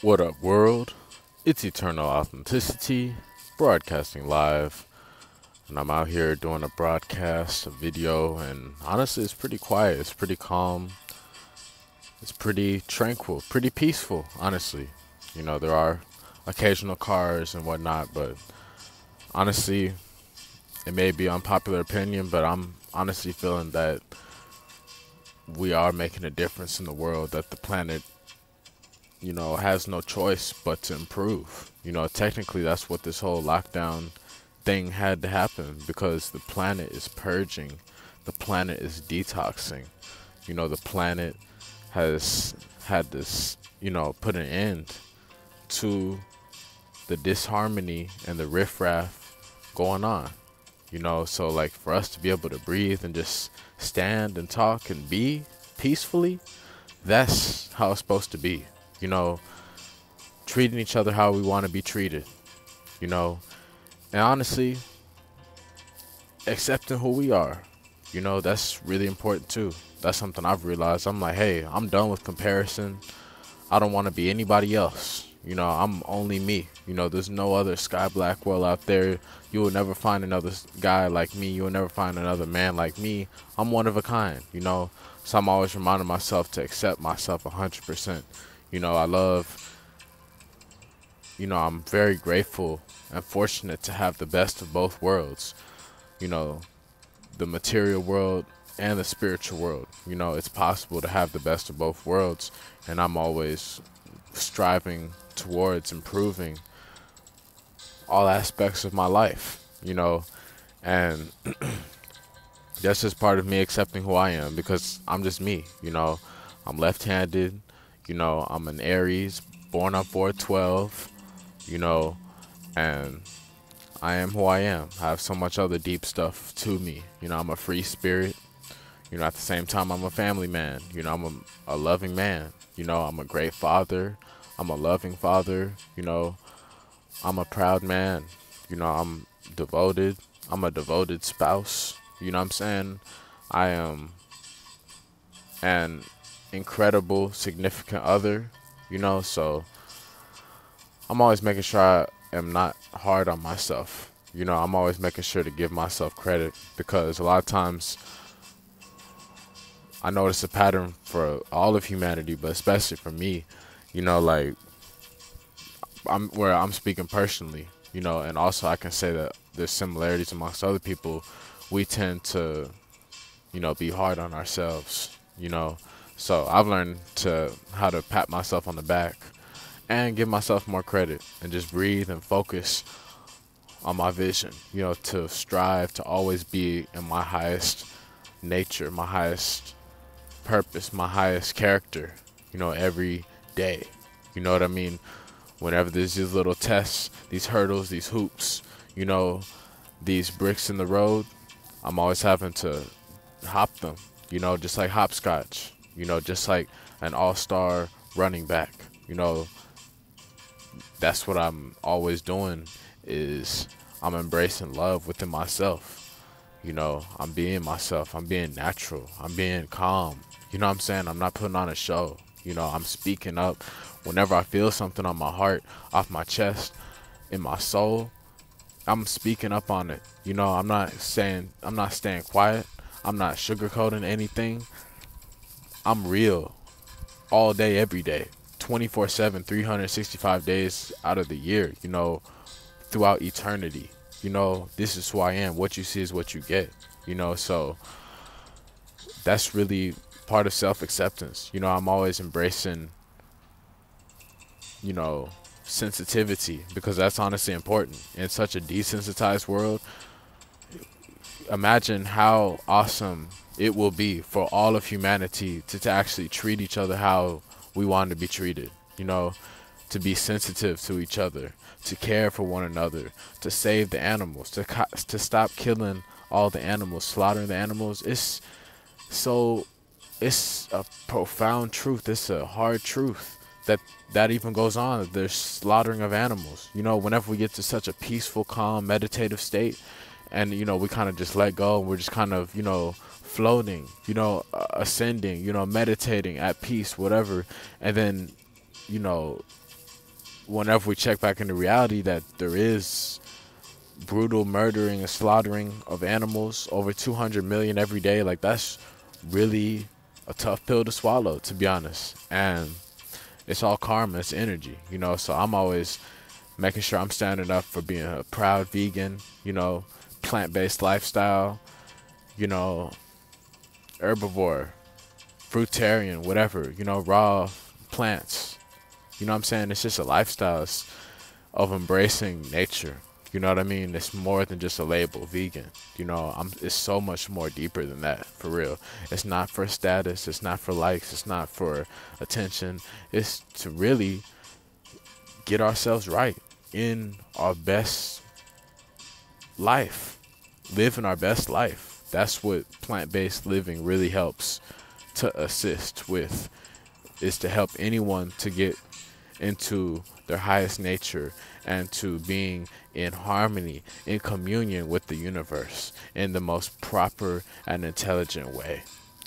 What up, world? It's Eternal Authenticity, broadcasting live, and I'm out here doing a broadcast, a video, and honestly, it's pretty quiet, it's pretty calm, it's pretty tranquil, pretty peaceful, honestly. There are occasional cars and whatnot, but honestly, it may be unpopular opinion, but I'm honestly feeling that we are making a difference in the world, that the planet has no choice but to improve. Technically, that's what this whole lockdown thing had to happen because the planet is purging, the planet is detoxing. The planet has had this, put an end to the disharmony and the riffraff going on. So like for us to be able to breathe and just stand and talk and be peacefully, that's how it's supposed to be. Treating each other how we want to be treated, and honestly, accepting who we are, that's really important too. That's something I've realized. I'm like, hey, I'm done with comparison. I don't want to be anybody else. I'm only me. There's no other Sky Blackwell out there. You will never find another guy like me. You will never find another man like me. I'm one of a kind, So I'm always reminding myself to accept myself 100%. I love, I'm very grateful and fortunate to have the best of both worlds, the material world and the spiritual world. It's possible to have the best of both worlds, and I'm always striving towards improving all aspects of my life, and that's just part of me accepting who I am because I'm just me, I'm left-handed. I'm an Aries, born on 4/12, and I am who I am. I have so much other deep stuff to me. I'm a free spirit. At the same time, I'm a family man. I'm a loving man. I'm a great father. I'm a loving father. I'm a proud man. I'm devoted. I'm a devoted spouse. What I'm saying? I am an incredible significant other, so I'm always making sure I am not hard on myself. I'm always making sure to give myself credit because a lot of times I notice a pattern for all of humanity, but especially for me, like I'm speaking personally, and also I can say that there's similarities amongst other people. We tend to, be hard on ourselves, So I've learned how to pat myself on the back and give myself more credit and just breathe and focus on my vision, to strive to always be in my highest nature, my highest purpose, my highest character, every day. You know what I mean? Whenever there's these little tests, these hurdles, these hoops, these bricks in the road, I'm always having to hop them, just like hopscotch. Just like an all-star running back, that's what I'm always doing is I'm embracing love within myself. I'm being myself. I'm being natural. I'm being calm. What I'm saying? I'm not putting on a show. I'm speaking up whenever I feel something on my heart, off my chest, in my soul. I'm speaking up on it. I'm not staying quiet. I'm not sugarcoating anything. I'm real all day, every day, 24/7, 365 days out of the year, throughout eternity. This is who I am. What you see is what you get, so that's really part of self-acceptance. I'm always embracing, sensitivity because that's honestly important in such a desensitized world. Imagine how awesome it will be for all of humanity to actually treat each other how we want to be treated, to be sensitive to each other, to care for one another, to save the animals, to stop killing all the animals, slaughtering the animals. It's a profound truth. It's a hard truth that even goes on. There's slaughtering of animals. Whenever we get to such a peaceful, calm, meditative state, and we kind of just let go, and we're just kind of floating, ascending, meditating at peace, whatever, and then whenever we check back into reality, that there is brutal murdering and slaughtering of animals, over 200 million every day. Like, that's really a tough pill to swallow, to be honest. And it's all karma, it's energy, you know. So I'm always making sure I'm standing up for being a proud vegan, you know, plant-based lifestyle, you know, herbivore, fruitarian, whatever, you know, raw plants. You know what I'm saying? It's just a lifestyle of embracing nature. You know what I mean? It's more than just a label, vegan. You know, it's so much more deeper than that, for real. It's not for status. It's not for likes. It's not for attention. It's to really get ourselves right in our best life. Live in our best life. That's what plant-based living really helps to assist with, is to help anyone to get into their highest nature and to being in harmony, in communion with the universe in the most proper and intelligent way,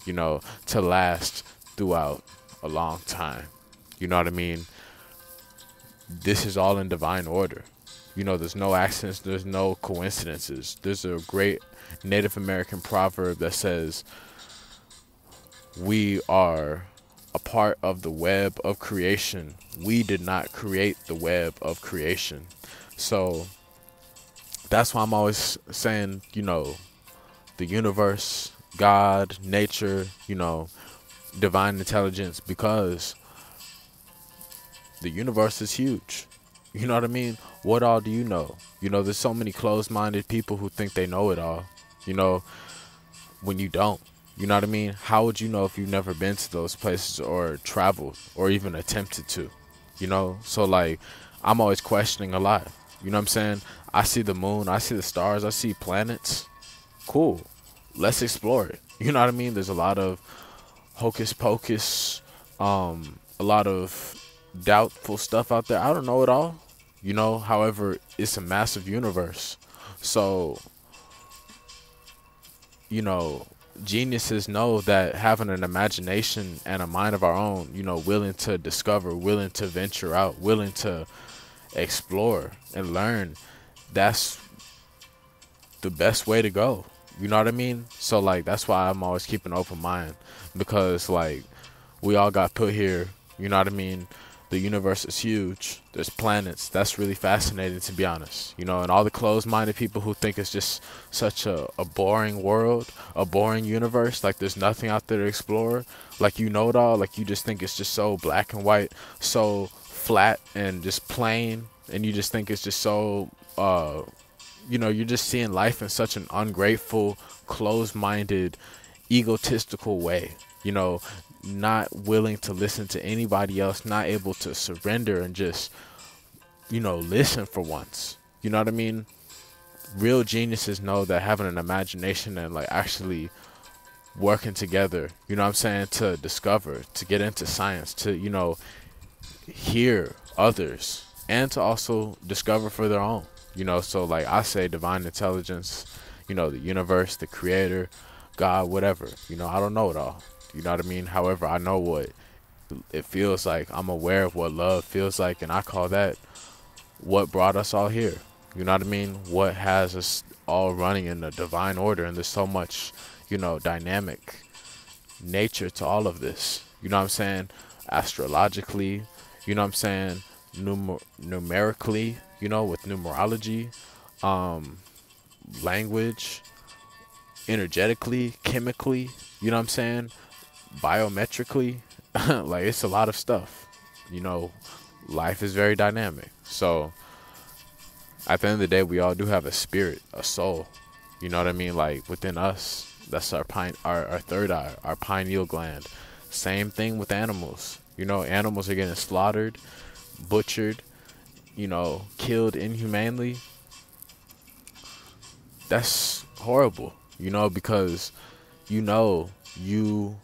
you know, to last throughout a long time. You know what I mean? This is all in divine order. You know, there's no accidents, there's no coincidences. There's a great Native American proverb that says, we are a part of the web of creation. We did not create the web of creation. So that's why I'm always saying, you know, the universe, God, nature, you know, divine intelligence, because the universe is huge. You know what I mean? What all do you know? You know, there's so many closed-minded people who think they know it all, you know, when you don't. You know what I mean? How would you know if you've never been to those places or traveled or even attempted to? You know? So, like, I'm always questioning a lot. You know what I'm saying? I see the moon. I see the stars. I see planets. Cool. Let's explore it. You know what I mean? There's a lot of hocus pocus, a lot of doubtful stuff out there. I don't know it all. You know? However, it's a massive universe. So, you know, geniuses know that having an imagination and a mind of our own, you know, willing to discover, willing to venture out, willing to explore and learn, that's the best way to go. You know what I mean? So, like, that's why I'm always keeping an open mind, because, like, we all got put here. You know what I mean? The universe is huge. There's planets. That's really fascinating, to be honest. You know, and all the closed-minded people who think it's just such a boring world, a boring universe, like there's nothing out there to explore, like, you know it all, like, you just think it's just so black and white, so flat and just plain, and you just think it's just so, you know, you're just seeing life in such an ungrateful, closed-minded, egotistical way, you know, not willing to listen to anybody else, not able to surrender and just, you know, listen for once. You know what I mean? Real geniuses know that having an imagination and, like, actually working together, you know what I'm saying, to discover, to get into science, to, you know, hear others, and to also discover for their own, you know. So, like, I say divine intelligence, you know, the universe, the creator, God, whatever, you know, I don't know it all. You know what I mean? However, I know what it feels like. I'm aware of what love feels like, and I call that what brought us all here. You know what I mean? What has us all running in a divine order, and there's so much, you know, dynamic nature to all of this. You know what I'm saying? Astrologically, you know what I'm saying? Numerically, you know, with numerology, language, energetically, chemically, you know what I'm saying? Biometrically, like, it's a lot of stuff. You know, life is very dynamic. So at the end of the day, we all do have a spirit, a soul. You know what I mean? Like, within us, that's our third eye, our pineal gland. Same thing with animals. You know, animals are getting slaughtered, butchered, you know, killed inhumanely. That's horrible, you know, because, you know, you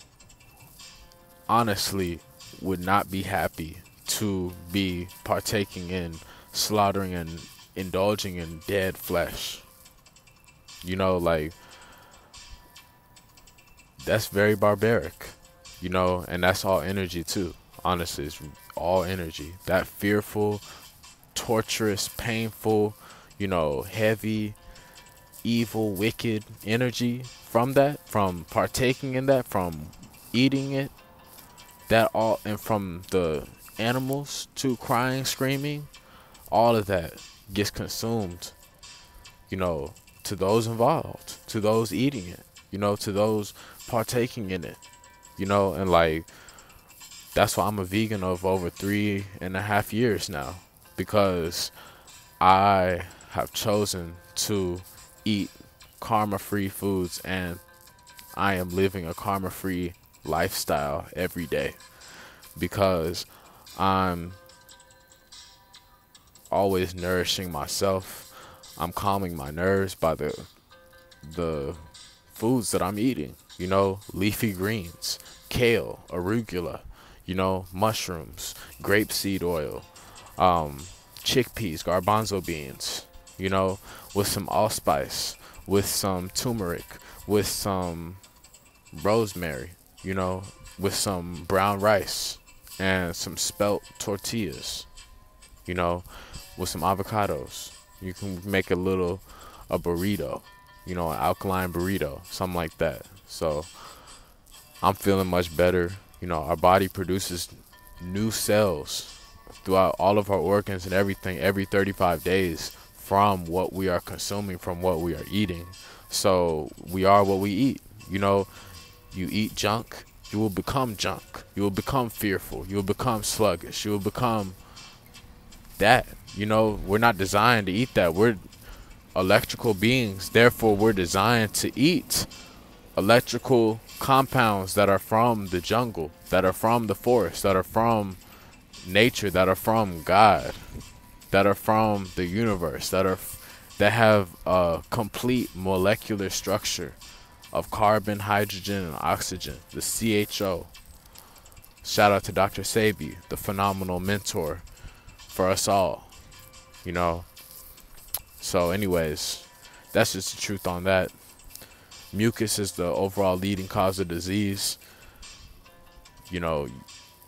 honestly would not be happy to be partaking in slaughtering and indulging in dead flesh. You know, like, that's very barbaric, you know, and that's all energy too. Honestly, it's all energy. That fearful, torturous, painful, heavy, evil, wicked energy from that, from partaking in that, from eating it, that all, and from the animals to crying, screaming, all of that gets consumed, to those involved, to those eating it, to those partaking in it, and like, that's why I'm a vegan of over 3.5 years now, because I have chosen to eat karma-free foods, and I am living a karma-free lifestyle every day, because I'm always nourishing myself. I'm calming my nerves by the foods that I'm eating, leafy greens, kale, arugula, mushrooms, grapeseed oil, chickpeas, garbanzo beans, with some allspice, with some turmeric, with some rosemary, with some brown rice and some spelt tortillas, with some avocados. You can make a burrito, an alkaline burrito, something like that. So I'm feeling much better. Our body produces new cells throughout all of our organs and everything every 35 days from what we are consuming, from what we are eating. So we are what we eat. You eat junk, you will become junk. You will become fearful. You will become sluggish. You will become that. We're not designed to eat that. We're electrical beings. Therefore, we're designed to eat electrical compounds that are from the jungle, that are from the forest, that are from nature, that are from God, that are from the universe, that have a complete molecular structure of carbon, hydrogen, and oxygen, the CHO. Shout out to Dr. Sabi, the phenomenal mentor for us all, So anyways, that's just the truth on that. Mucus is the overall leading cause of disease.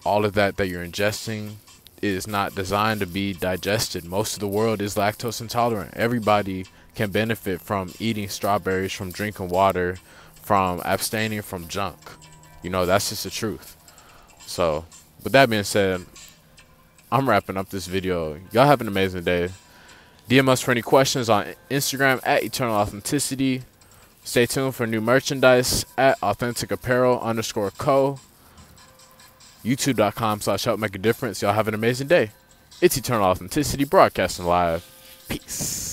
All of that you're ingesting is not designed to be digested. Most of the world is lactose intolerant. Everybody can benefit from eating strawberries, from drinking water, from abstaining from junk. That's just the truth. So with that being said, I'm wrapping up this video. Y'all have an amazing day. DM us for any questions on Instagram at Eternal Authenticity. Stay tuned for new merchandise at AuthenticApparel_co. YouTube.com/Help Make a Difference. Y'all have an amazing day. It's Eternal Authenticity, broadcasting live. Peace.